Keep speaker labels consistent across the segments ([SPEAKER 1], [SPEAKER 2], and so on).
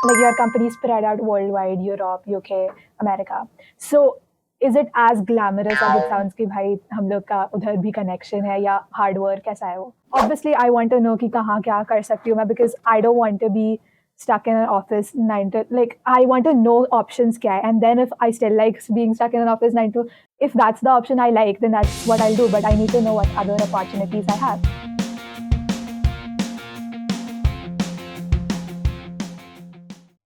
[SPEAKER 1] Like your company spread out worldwide, Europe, UK, America. So is it as glamorous as it sounds कि भाई हम लोग का उधर भी connection है या hard work कैसा है वो? Obviously, I want to know कि कहाँ क्या कर सकती हूँ मैं because I don't want to be stuck in an office 9 to like I want to know options क्या है and then if I still like being stuck in an office 9 to if that's the option I like then that's what I'll do but I need to know what other opportunities I have.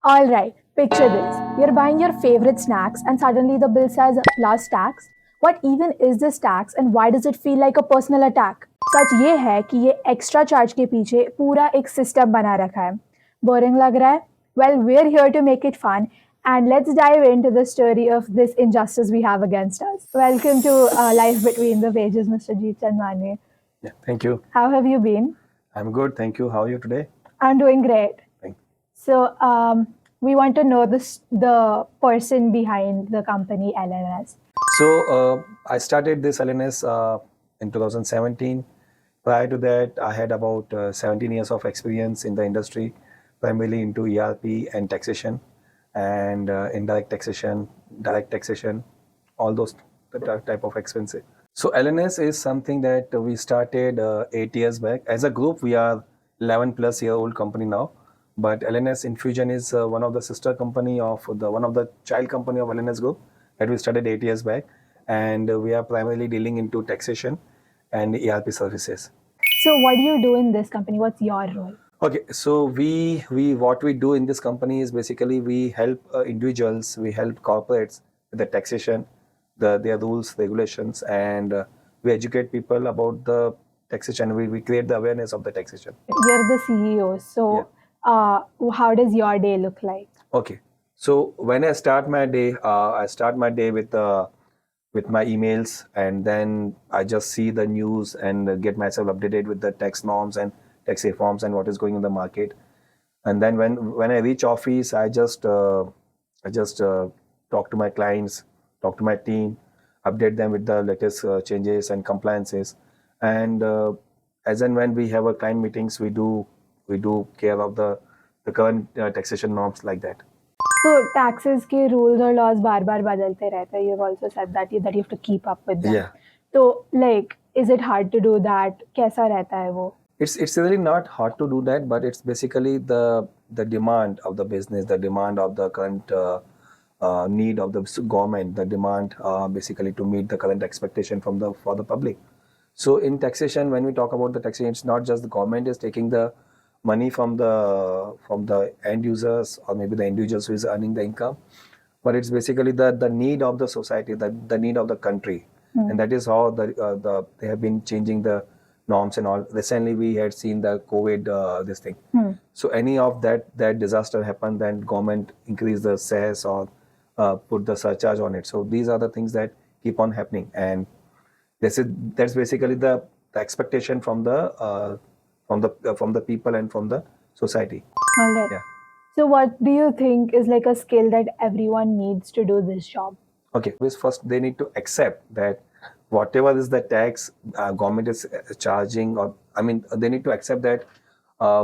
[SPEAKER 1] Alright, picture this. You're buying your favorite snacks and suddenly the bill says plus tax. What even is this tax and why does it feel like a personal attack? सच ये है कि ये extra charge के पीछे पूरा एक system बना रखा है. बोरिंग लग रहा है? Well, we're here to make it fun and let's dive into the story of this injustice we have against us. Welcome to Life Between the Pages, Mr. Jeet Chandwani.
[SPEAKER 2] Yeah, thank you.
[SPEAKER 1] How have you been?
[SPEAKER 2] I'm good, thank you. How are you today?
[SPEAKER 1] I'm doing great.
[SPEAKER 2] Thank you.
[SPEAKER 1] So we want to know the person behind the company LNS.
[SPEAKER 2] So I started this LNS in 2017. Prior to that, I had about 17 years of experience in the industry, primarily into ERP and taxation, and indirect taxation, direct taxation, all those type of expenses. So LNS is something that we started 8 years back. As a group, we are 11 plus year old company now. But LNS Infusion is one of the sister company of one of the child company of LNS Group that we started 8 years back, and we are primarily dealing into taxation and ERP services.
[SPEAKER 1] So what do you do in this company? What's your role?
[SPEAKER 2] Okay, so we what we do in this company is basically we help individuals, we help corporates with the taxation, their rules, regulations, and we educate people about the taxation. We create the awareness of the taxation.
[SPEAKER 1] You're the CEO, so. Yeah. How does your day look like?
[SPEAKER 2] Okay, so when I start my day, with my emails, and then I just see the news and get myself updated with the tax norms and tax reforms and what is going in the market. And then when I reach office, I just talk to my clients, talk to my team, update them with the latest changes and compliances, and as and when we have a client meetings, we do care of the current taxation norms like that.
[SPEAKER 1] So taxes के rules और laws बार-बार बदलते रहते हैं. You've also said that you have to keep up with them.
[SPEAKER 2] Yeah.
[SPEAKER 1] So like, is it hard to do that? कैसा रहता है वो?
[SPEAKER 2] It's really not hard to do that, but it's basically the demand of the business, the demand of the current need of the government, the demand basically to meet the current expectation for the public. So in taxation, when we talk about the taxation, it's not just the government is taking the money from the end users or maybe the individuals who is earning the income, but it's basically the need of the society, the need of the country, and that is how they have been changing the norms and all. Recently, we had seen the COVID this thing. So any of that disaster happened, then government increase the cess or put the surcharge on it. So these are the things that keep on happening, and that's basically the expectation from the people and from the society.
[SPEAKER 1] All right.
[SPEAKER 2] Yeah.
[SPEAKER 1] So what do you think is like a skill that everyone needs to do this job?
[SPEAKER 2] Okay. First, they need to accept that whatever is the tax government is charging, or I mean, they need to accept that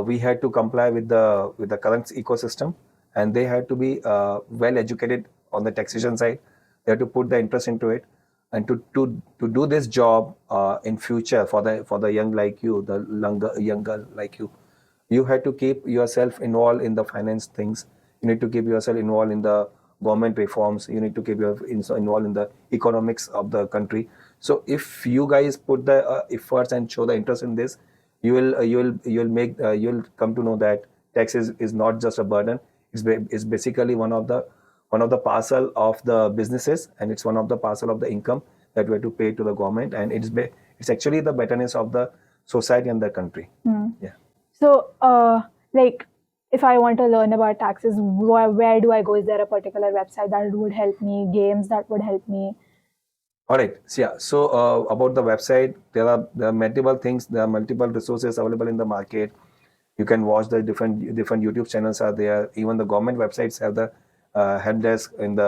[SPEAKER 2] we had to comply with the current ecosystem, and they had to be well educated on the taxation side. They have to put the interest into it, and to do this job in future for the young like you, the younger like you had to keep yourself involved in the finance things. You need to keep yourself involved in the government reforms. You need to keep yourself involved in the economics of the country. So if you guys put the efforts and show the interest in this, you'll come to know that tax is not just a burden. It's basically one of the parcel of the businesses, and it's one of the parcel of the income that we have to pay to the government, and it's actually the betterness of the society and the country. Yeah.
[SPEAKER 1] So like, if I want to learn about taxes, where do I go? Is there a particular website that would help me? Games that would help me?
[SPEAKER 2] All right. So yeah. So about the website, there are multiple things. There are multiple resources available in the market. You can watch the different YouTube channels are there. Even the government websites have the help desk in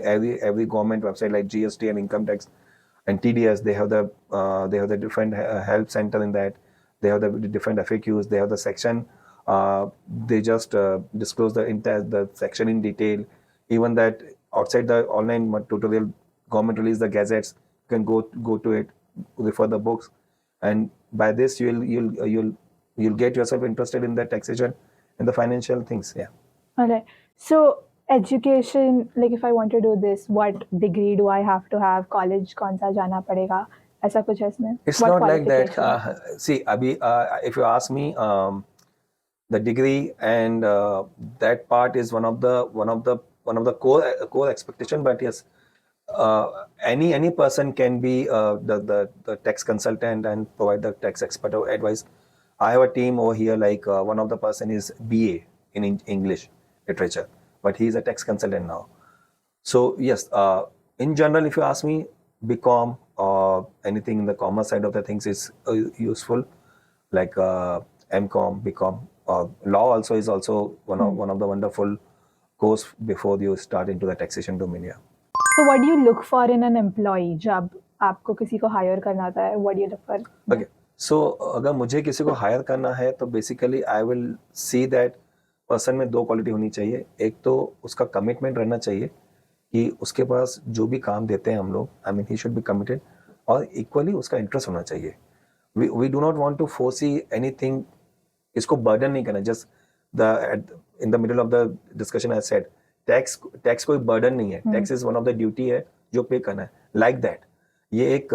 [SPEAKER 2] every government website like GST and income tax and TDS. They have the different help center in that. They have the different FAQs. They have the section They just disclose the section in detail. Even that outside the online tutorial, government release the gazettes. You can go to it, refer the books, and by this you'll get yourself interested in the taxation and the financial things. Yeah.
[SPEAKER 1] All right. So education, like if I want to do this, what degree do I have to have? College कौन सा जाना पड़ेगा? ऐसा कुछ है इसमें?
[SPEAKER 2] It's
[SPEAKER 1] What
[SPEAKER 2] not like that.
[SPEAKER 1] qualification?
[SPEAKER 2] See, Abhi, if you ask me, the degree and that part is one of the core expectation. But yes, any person can be the tax consultant and provide the tax expert or advice. I have a team over here. Like one of the person is BA in English literature, but he's a tax consultant now. So yes, in general, if you ask me, BCom or anything in the commerce side of the things is useful, like MCom, BCom. Law also is also one of the wonderful course before you start into the taxation domain. Yeah.
[SPEAKER 1] So what do you look for in an employee? जब आपको किसी को hire करना होता है, what do you look for?
[SPEAKER 2] Okay. So अगर मुझे किसी को हायर करना है तो basically I will see that person में दो क्वालिटी होनी चाहिए. एक तो उसका कमिटमेंट रहना चाहिए कि उसके पास जो भी काम देते हैं हम लोग, I mean he should be committed, और इक्वली उसका इंटरेस्ट होना चाहिए. We do not want to force anything. इसको बर्डन नहीं करना. Just the in the middle of the discussion I said tax कोई बर्डन नहीं है. Tax is one of the duty है जो पे करना है. लाइक दैट ये एक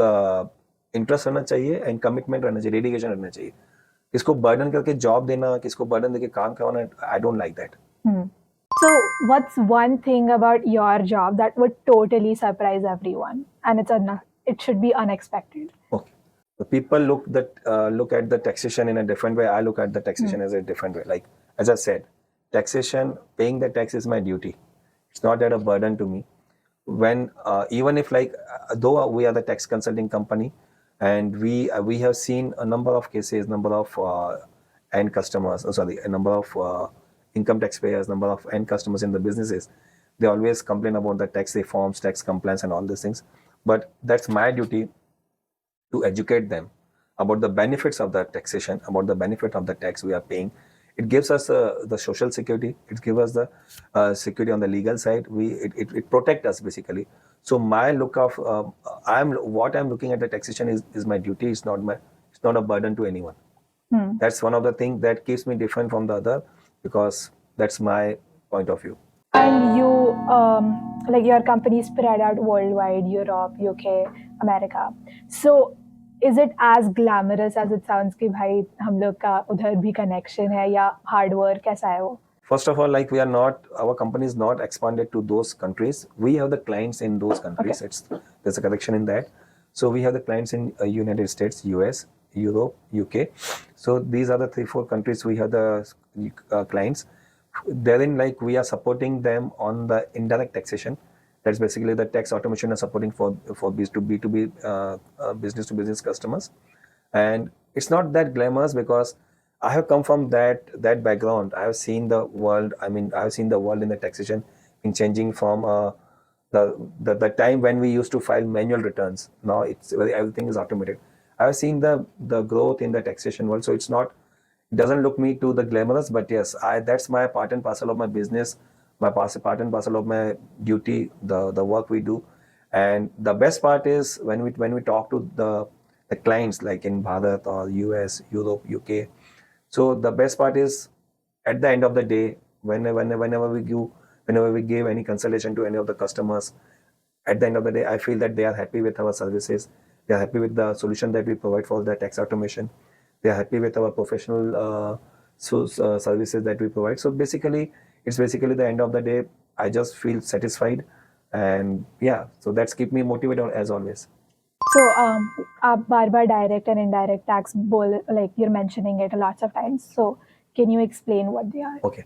[SPEAKER 2] इंटरेस्ट रहना चाहिए एंड कमिटमेंट रहना चाहिए, डेडिकेशन रहना चाहिए. किसको बर्डन करके जॉब देना, किसको बर्डन देके काम करवाना, I don't like that.
[SPEAKER 1] So what's one thing about your job that would totally surprise everyone, and it should be unexpected?
[SPEAKER 2] Okay. The people look at the taxation in a different way. I look at the taxation as a different way. Like as I said, taxation, paying the tax is my duty. It's not that a burden to me. When even if like though we are the tax consulting company, and we have seen a number of cases, number of end customers, a number of income taxpayers, number of end customers in the businesses. They always complain about the tax reforms, tax compliance, and all these things. But that's my duty to educate them about the benefits of the taxation, about the benefit of the tax we are paying. It gives us the social security. It gives us the security on the legal side. It protects us basically. So my look of I'm looking at the taxation is my duty. It's not a burden to anyone. That's one of the things that keeps me different from the other, because that's my point of view.
[SPEAKER 1] And you, like your company is spread out worldwide, Europe, UK, America. So is it as glamorous as it sounds कि भाई हम लोग का उधर भी connection है या hard work कैसा है वो?
[SPEAKER 2] First of all, like our company is not expanded to those countries. We have the clients in those countries.
[SPEAKER 1] Okay.
[SPEAKER 2] There's a correction in that. So we have the clients in United States, US, Europe, UK. So these are the 3-4 countries we have the clients. Therein, like we are supporting them on the indirect taxation. That's basically the tax automation and supporting for B2B business to business customers. And it's not that glamorous because I have come from that background. I have seen the world. I mean, I have seen the world in the taxation in changing from the time when we used to file manual returns. Now everything is automated. I have seen the growth in the taxation world. So it doesn't look me to the glamorous, but yes, that's my part and parcel of my business, my part and parcel of my duty, the work we do. And the best part is when we talk to the clients like in Bharat or US, Europe, UK. So the best part is at the end of the day, whenever we give any consultation to any of the customers, at the end of the day, I feel that they are happy with our services. They are happy with the solution that we provide for the tax automation. They are happy with our professional services that we provide. So it's basically the end of the day. I just feel satisfied, and yeah, so that's keep me motivated as always.
[SPEAKER 1] So आप बार-बार direct and indirect tax like you're mentioning it lots of times. So can you explain what they are?
[SPEAKER 2] Okay.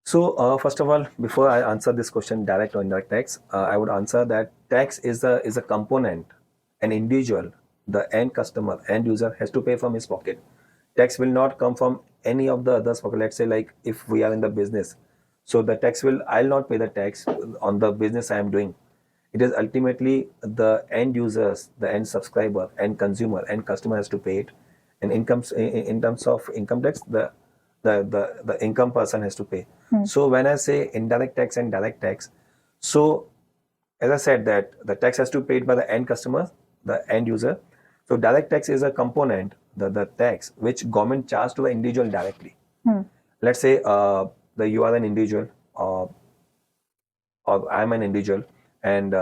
[SPEAKER 2] So first of all, before I answer this question, direct or indirect tax, I would answer that tax is a component. An individual, the end customer, end user has to pay from his pocket. Tax will not come from any of the others' pocket. Let's say like if we are in the business, so the tax I'll not pay the tax on the business I am doing. It is ultimately the end users, the end subscriber, end consumer, end customer has to pay it. And in terms of income tax, the income person has to pay. So when I say indirect tax and direct tax, so as I said that the tax has to be paid by the end customer, the end user. So direct tax is a component, the tax which government charge to the individual directly. Let's say you are an individual, or I'm an individual, and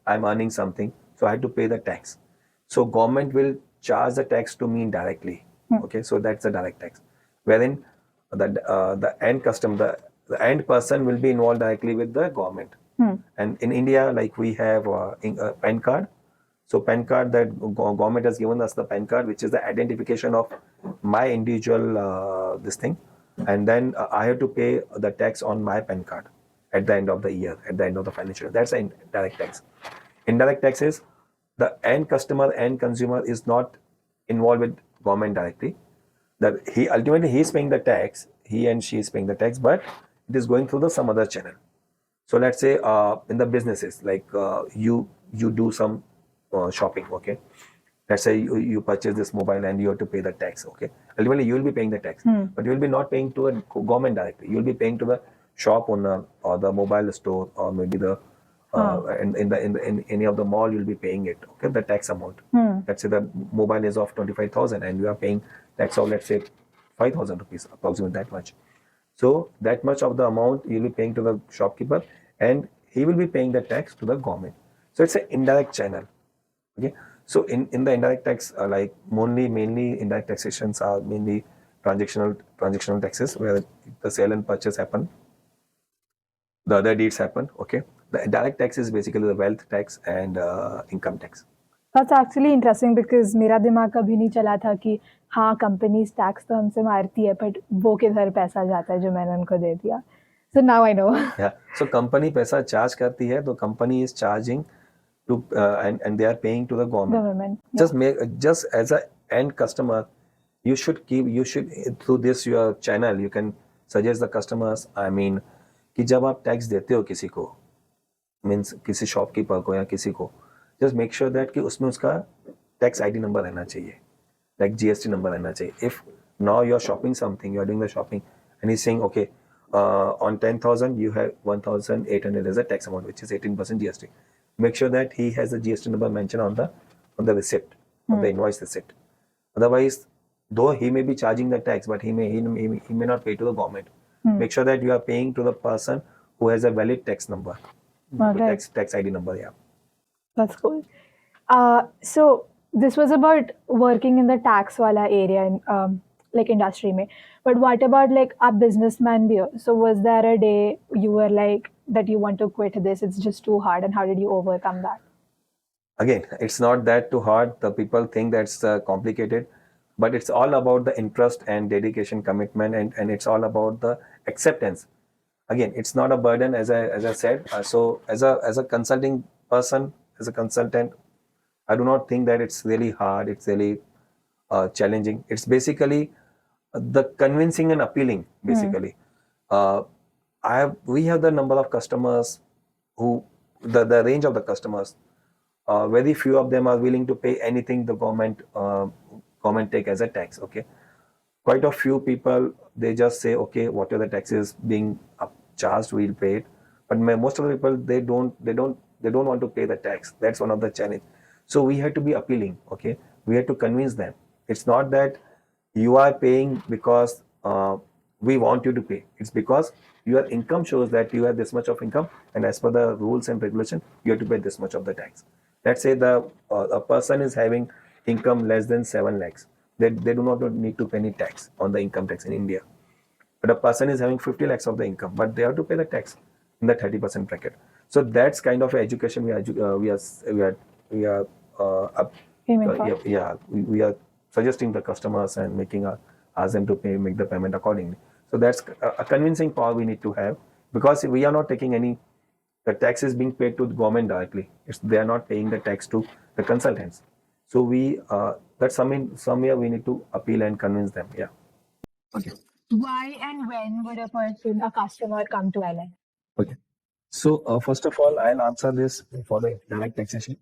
[SPEAKER 2] I'm earning something, so I have to pay the tax. So government will charge the tax to me directly. Okay, so that's the direct tax, wherein the end customer, the end person will be involved directly with the government. And in India, like we have PAN card. So PAN card, that government has given us the PAN card, which is the identification of my individual this thing, and then I have to pay the tax on my PAN card at the end of the year, at the end of the financial year. That's the indirect tax. Indirect tax is the end customer, end consumer is not involved with government directly. That he ultimately he is paying the tax, he and she is paying the tax, but it is going through some other channel. So let's say in the businesses, like you do some shopping, okay. Let's say you purchase this mobile and you have to pay the tax, okay. Ultimately, you will be paying the tax, but you will be not paying to a government directly. You will be paying to the shop owner or the mobile store, or maybe the in any of the mall, you'll be paying it, okay, the tax amount. Let's say the mobile is of 25,000 and you are paying tax of, let's say, 5,000 rupees, approximately that much. So that much of the amount you'll be paying to the shopkeeper, and he will be paying the tax to the government. So it's an indirect channel. Okay. So in the indirect tax, like mainly indirect taxations are mainly transactional taxes, where the sale and purchase happen, the other deeds happen. Okay. The direct tax is basically the wealth tax and income tax.
[SPEAKER 1] That's actually interesting because मेरा दिमाग कभी नहीं चला था कि हाँ companies tax तो हमसे मारती है बट वो किधर पैसा जाता है जो मैंने उनको दे दिया. So now I know.
[SPEAKER 2] Yeah. So company पैसा charge करती है, तो company is charging to and they are paying to the government.
[SPEAKER 1] Government.
[SPEAKER 2] Just as a end customer, you should through this your channel you can suggest the customers. I mean, कि जब आप tax देते हो किसी को, means किसी shopkeeper को या किसी को, जस्ट मेक श्योर दैट कि उसमें उसका टैक्स आईडी नंबर रहना चाहिए, लाइक जीएसटी नंबर रहना चाहिए. If now you are shopping something, you are doing the shopping and he saying okay on 10,000 you have 1,800 as a tax amount, which is 18% GST. Make sure that he has the GST number mentioned on the receipt, on the invoice receipt. Otherwise, though he may be charging the tax, but he may not pay to the government. Make sure that you are paying to the person who has a valid tax number,
[SPEAKER 1] Okay.
[SPEAKER 2] tax ID number. Yeah.
[SPEAKER 1] That's cool. So this was about working in the tax wala area in like industry mein. But what about like a businessman bhi ho? So was there a day you were like that you want to quit this? It's just too hard, and how did you overcome that?
[SPEAKER 2] Again, it's not that too hard. The people think that's complicated, but it's all about the interest and dedication, commitment, and it's all about the acceptance. Again, it's not a burden, as I said. So as a consulting person, as a consultant, I do not think that it's really hard. It's really challenging. It's basically the convincing and appealing. Basically, we have the number of customers who the range of the customers. Very few of them are willing to pay anything the government take as a tax. Okay, quite a few people, they just say, okay, whatever the taxes being charged, we'll pay it. But most of the people, they don't want to pay the tax. That's one of the challenge. So we have to be appealing. Okay, we have to convince them. It's not that you are paying because we want you to pay. It's because your income shows that you have this much of income, and as per the rules and regulation, you have to pay this much of the tax. Let's say a person is having income less than 7 lakhs. They do not need to pay any tax on the income tax in India. But a person is having 50 lakhs of the income, but they have to pay the tax in the 30% bracket. So that's kind of education we are we are suggesting the customers and ask them to make the payment accordingly. So that's a convincing power we need to have, because we are not taking any. The tax is being paid to the government directly. They are not paying the tax to the consultants. So that's somewhere we need to appeal and convince them. Yeah. Okay.
[SPEAKER 1] Why and when would a customer come to Island?
[SPEAKER 2] Okay. So first of all, I'll answer this for the direct taxation.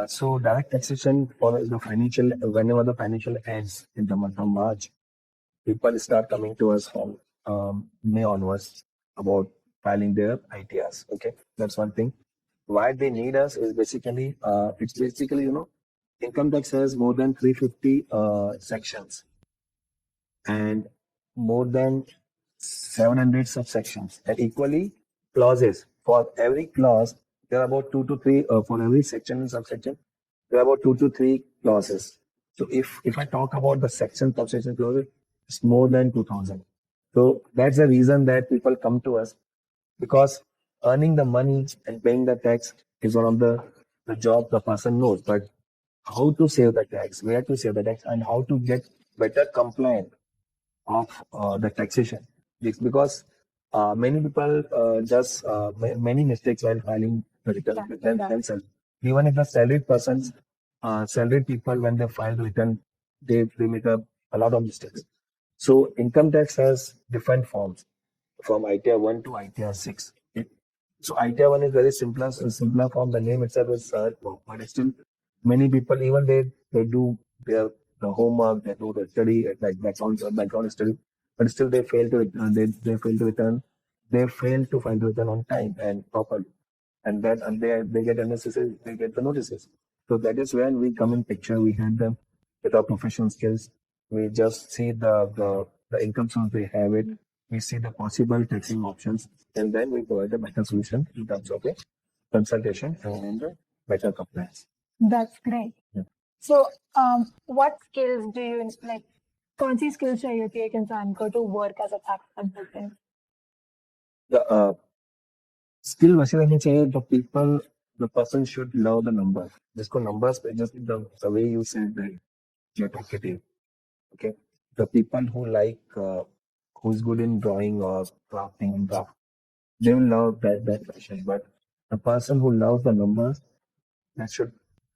[SPEAKER 2] So direct taxation for the financial, whenever the financial ends in the month of March, people start coming to us from May onwards about filing their ITRs. Okay, that's one thing. Why they need us is basically, it's basically, income tax has more than 350 sections and more than 700 subsections, and equally clauses. For every clause, there are about two to three, for every section and subsection, there are about two to three clauses. So if I talk about the section, subsection clauses, it's more than 2000. So that's the reason that people come to us, because earning the money and paying the tax is one of the job the person knows. But how to save the tax, where to save the tax, and how to get better compliant of the taxation. It's because many people just many mistakes while filing the return with themselves. Even if the salaried persons, salaried people, when they file the return, they make a lot of mistakes. So income tax has different forms from ITR 1 to ITR 6. So ITR 1 is very simpler form. The name itself is but it's still many people, even they do their the homework, they do the study, like background study, but still they fail to return. They fail to return. They fail to file the return on time and properly, and then and they get unnecessary. They get the notices. So that is when we come in picture. We hand them with our professional skills. We just see the income source they have it. We see the possible taxing options, and then we provide a better solution in terms of a consultation and better compliance.
[SPEAKER 1] That's great.
[SPEAKER 2] Yeah.
[SPEAKER 1] So, what skills do you like? कौन सी skills चाहिए थी एक इंसान को to work as a tax consultant?
[SPEAKER 2] The skill वैसे रहनी चाहिए. The person should love the numbers. जिसको numbers पे just the way you said that you're talkative. Okay, the people who like who's good in drawing or crafting and craft, they will love that passion. But the person who loves the numbers, that should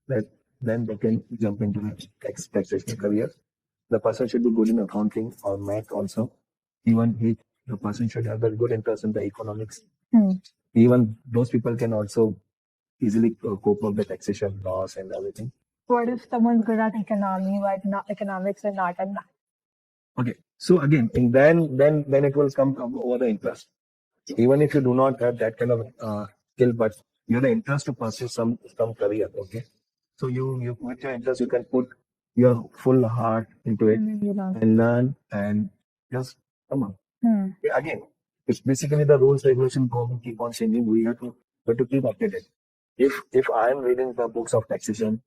[SPEAKER 2] that then they can jump into the taxation career. The person should be good in accounting or math also. Even he, the person should have a good interest in the economics. Even those people can also easily cope up with taxation laws and everything.
[SPEAKER 1] What if someone's good at economy but not economics and not at math?
[SPEAKER 2] Okay, so again, and then it will come over the interest. Even if you do not have that kind of skill, but you have the interest to pursue some career. Okay, so you with your interest, you can put your full heart into it and learn and just come on. Yeah, again, it's basically the rules regulation government keep on changing. We have to keep updated. If I am reading the books of taxation,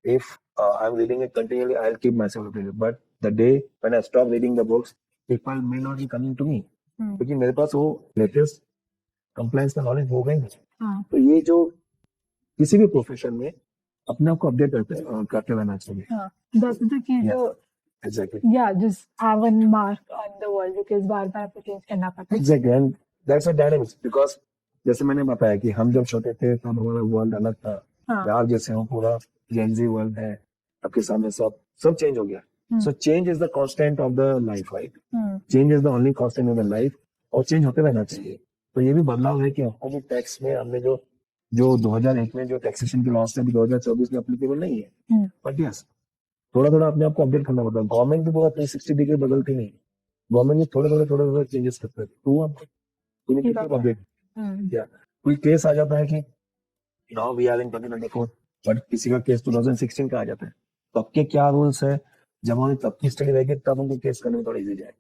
[SPEAKER 2] if I'm reading it continually, I'll keep myself updated. But the day when I stop reading the books, people may not be coming to me क्योंकि मेरे पास वो latest compliance का knowledge हो गई है. तो ये जो किसी भी प्रोफेशन में अपने आप को अपडेट करते रहना चाहिए.
[SPEAKER 1] That's the key.
[SPEAKER 2] Yeah. Exactly.
[SPEAKER 1] Yeah, just have a mark on the wall because बार-बार आपको change करना पड़ता है.
[SPEAKER 2] Exactly, and that's a dynamics because जैसे मैंने बताया कि हम जब छोटे थे तब हमारा वर्ल्ड अलग था. आज जैसे हम पूरा जेनजी वर्ल्ड है, आपके सामने सब चेंज हो गया. So change is the constant of the life, right? Change is the only constant in the life, और चेंज होते रहना चाहिए. तो ये भी बदलाव है कि हमको भी टैक्स में हमने जो 2001 में जो टैक्सेशन की लॉस थे 2024 में अप्लीकेबल नहीं है. बट यस, थोड़ा थोड़ा अपने आप को अपडेट करना पड़ता है. गवर्नमेंट भी पूरा 360 डिग्री बदलती नहीं. गवर्नमेंट भी थोड़े चेंजेस करते हैं. तो आप अपडेट. या कोई केस आ जाता है कि now we are in 2024, but किसी का केस 2016 का आ जाता है. तो अब के क्या रूल्स है, जब हमारी तब की स्टडी रहेगी तब हमको केस करने में थोड़ा इजी जाएगा.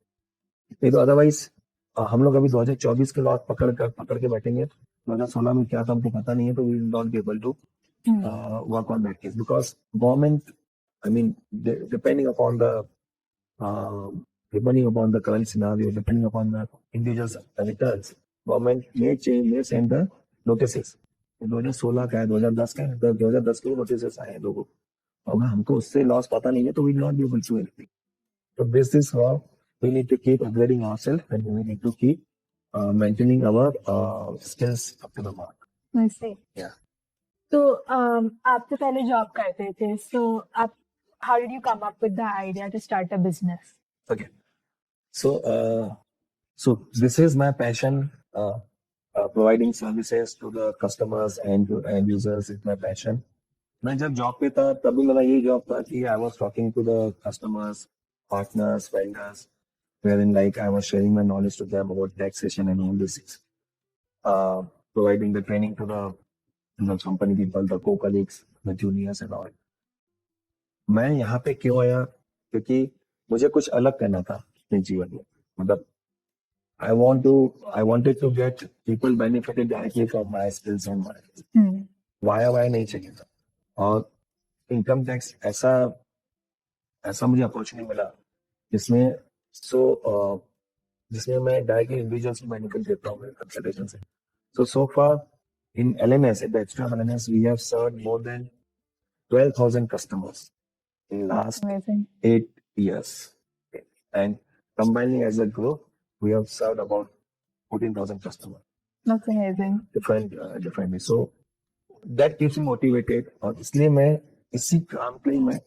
[SPEAKER 2] नहीं तो अदरवाइज हम लोग अभी 2024 के लॉस पकड़ के बैठेंगे. 2016 में क्या था हमको पता नहीं है, तो we will not be able to work on that case because government, I mean, depending upon the current scenario, depending upon the individual's returns, government may send the notices. 2016 का है, 2010 का है, 2010 के नोटिस आए हैं लोगों को. अगर हमको उससे लॉस पता नहीं है तो we'll not be able to do anything. So this is how we need to keep upgrading ourselves and we need to keep maintaining our skills up to the mark.
[SPEAKER 1] I see.
[SPEAKER 2] Yeah.
[SPEAKER 1] तो आप तो पहले job करते थे, so आप how did you come up with the idea to start a business?
[SPEAKER 2] Okay, so this is my passion. Providing services to the customers and to end users is my passion. मैं जब job पे था तभी मेरा यही job था कि I was talking to the customers, partners, vendors, wherein like I was sharing my knowledge to them about taxation and all this, uh, providing the training to the company people, the co-colleagues, the juniors and all. मैं यहाँ पे क्यों आया? क्योंकि मुझे कुछ अलग करना था अपने जीवन में. मतलब I wanted to get people benefited directly from my skills and my via नहीं चाहिए था. और इनकम टैक्स ऐसा ऐसा मुझे अपॉर्चुनिटी मिला जिसमें जिसमें मैं डायरेक्टली इंडिविजुअल्स को बेनिफिट देता हूँ कंसल्टेशन से. So far in LNS, at the extra LNS, we have served more than 12,000 customers in last
[SPEAKER 1] Amazing.
[SPEAKER 2] 8 years. And combining as a group, we have served about 14,000 customers.
[SPEAKER 1] That's amazing.
[SPEAKER 2] Differently. So that keeps me motivated. और इसलिए मैं इसी काम के लिए मैं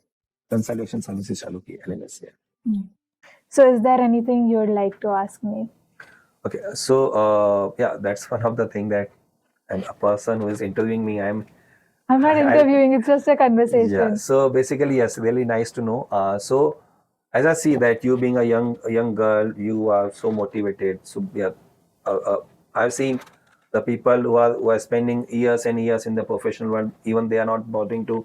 [SPEAKER 2] consultation services चालू की LNS से.
[SPEAKER 1] So is there anything you would like to ask me?
[SPEAKER 2] Okay, so yeah, that's one of the thing that, and a person who is interviewing me,
[SPEAKER 1] I'm not interviewing, it's just a conversation.
[SPEAKER 2] Yeah, so basically, yes, really nice to know. So as I see that you being a young girl, you are so motivated. So yeah, I've seen the people who are spending years and years in the professional world, even they are not bothering to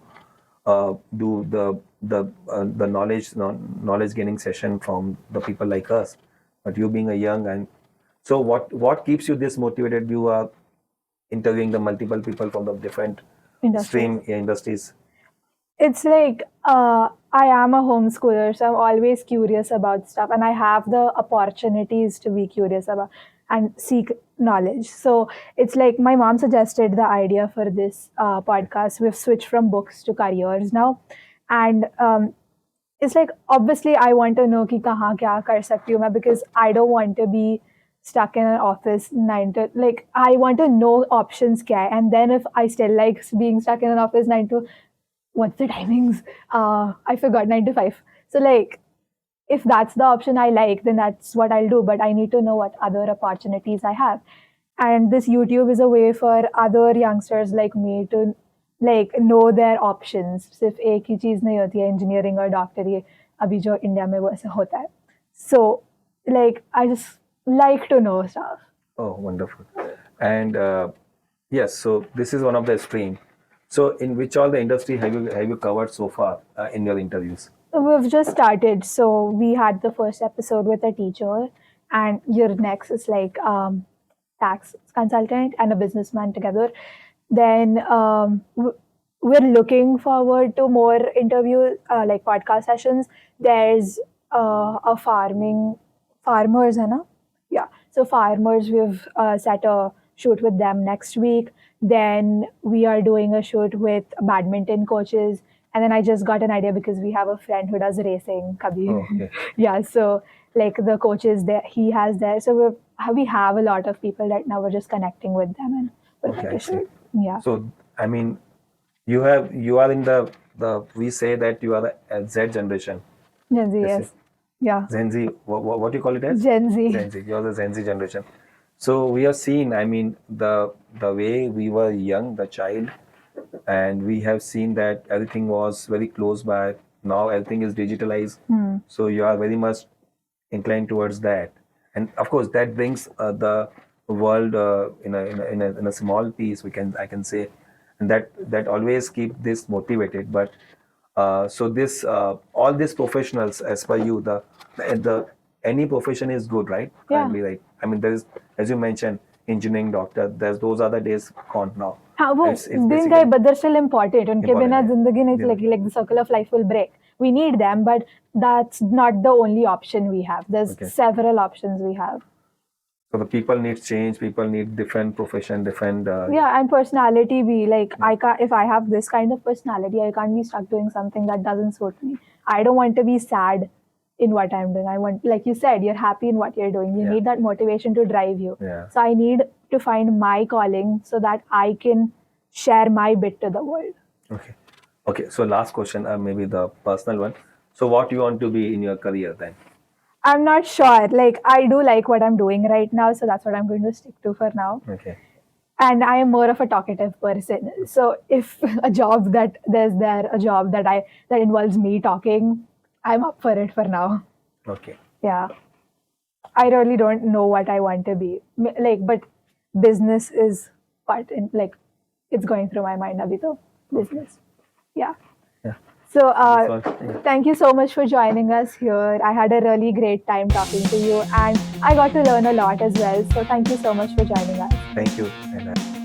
[SPEAKER 2] do the knowledge gaining session from the people like us. But you being a young, and so what keeps you this motivated? You are interviewing the multiple people from the different industries.
[SPEAKER 1] It's like I am a homeschooler, so I'm always curious about stuff, and I have the opportunities to be curious about and seek knowledge. So it's like my mom suggested the idea for this podcast. We've switched from books to careers now, and it's like obviously I want to know कि कहाँ क्या कर सकती हूँ मैं, because I don't want to be stuck in an office 9 to, like I want to know options क्या है, and then if I still like being stuck in an office 9 to, what's the timings? I forgot, 9 to 5. So like if that's the option I like, then that's what I'll do. But I need to know what other opportunities I have. And this YouTube is a way for other youngsters like me to like know their options. सिर्फ एक ही चीज नहीं होती है engineering और doctor अभी जो India में वो ऐसा होता है. So like I just like to know stuff.
[SPEAKER 2] Oh, wonderful. And yes, so this is one of the stream. So in which all the industry have you covered so far in your interviews?
[SPEAKER 1] We've just started. So we had the first episode with a teacher, and your next is like tax consultant and a businessman together. Then we're looking forward to more interviews, like podcast sessions. There's a farmers, है ना? Yeah. So farmers, we've set a shoot with them next week. Then we are doing a shoot with badminton coaches. And then I just got an idea because we have a friend who does racing, Kabir.
[SPEAKER 2] Oh, okay.
[SPEAKER 1] Yeah, so like the coaches there, he has there. So we have a lot of people right now. We're just connecting with them and we're
[SPEAKER 2] Okay,
[SPEAKER 1] like,
[SPEAKER 2] I see.
[SPEAKER 1] yeah.
[SPEAKER 2] So I mean, you are in the we say that you are the Z generation.
[SPEAKER 1] Gen Z, yes. Yeah.
[SPEAKER 2] Gen Z, what do you call it as?
[SPEAKER 1] Gen Z.
[SPEAKER 2] Gen Z. You're the Gen Z generation. So we have seen, I mean, the way we were young, the child, and we have seen that everything was very close by. Now everything is digitalized. So you are very much inclined towards that, and of course that brings the world in a small piece. I can say, and that always keep this motivated. But so this all these professionals, as per you, the any profession is good, right?
[SPEAKER 1] Yeah.
[SPEAKER 2] Currently, right? I mean, there is, as you mentioned, engineering, doctor. Those are the days gone now.
[SPEAKER 1] हाँ वो दिन गए, but they're still important. उनके बिना जिंदगी नहीं चलेगी. Like the circle of life will break. We need them, but that's not the only option we have. There's several options we have.
[SPEAKER 2] So the people need change. People need different profession, different.
[SPEAKER 1] Yeah, and personality be like if I have this kind of personality, I can't be stuck doing something that doesn't suit me. I don't want to be sad in what I'm doing. I want, like you said, you're happy in what you're doing. You need that motivation to drive you.
[SPEAKER 2] Yeah.
[SPEAKER 1] So I need to find my calling so that I can share my bit to the world.
[SPEAKER 2] Okay. So last question, maybe the personal one. So what you want to be in your career then?
[SPEAKER 1] I'm not sure. Like I do like what I'm doing right now, so that's what I'm going to stick to for now.
[SPEAKER 2] Okay.
[SPEAKER 1] And I am more of a talkative person. So if a job that involves me talking, I'm up for it for now.
[SPEAKER 2] Okay.
[SPEAKER 1] Yeah. I really don't know what I want to be. Like, but business is part in, like, it's going through my mind abhi to business. Yeah.
[SPEAKER 2] Yeah.
[SPEAKER 1] So,
[SPEAKER 2] Yeah.
[SPEAKER 1] thank you so much for joining us here. I had a really great time talking to you, and I got to learn a lot as well. So, thank you so much for joining us.
[SPEAKER 2] Thank you. And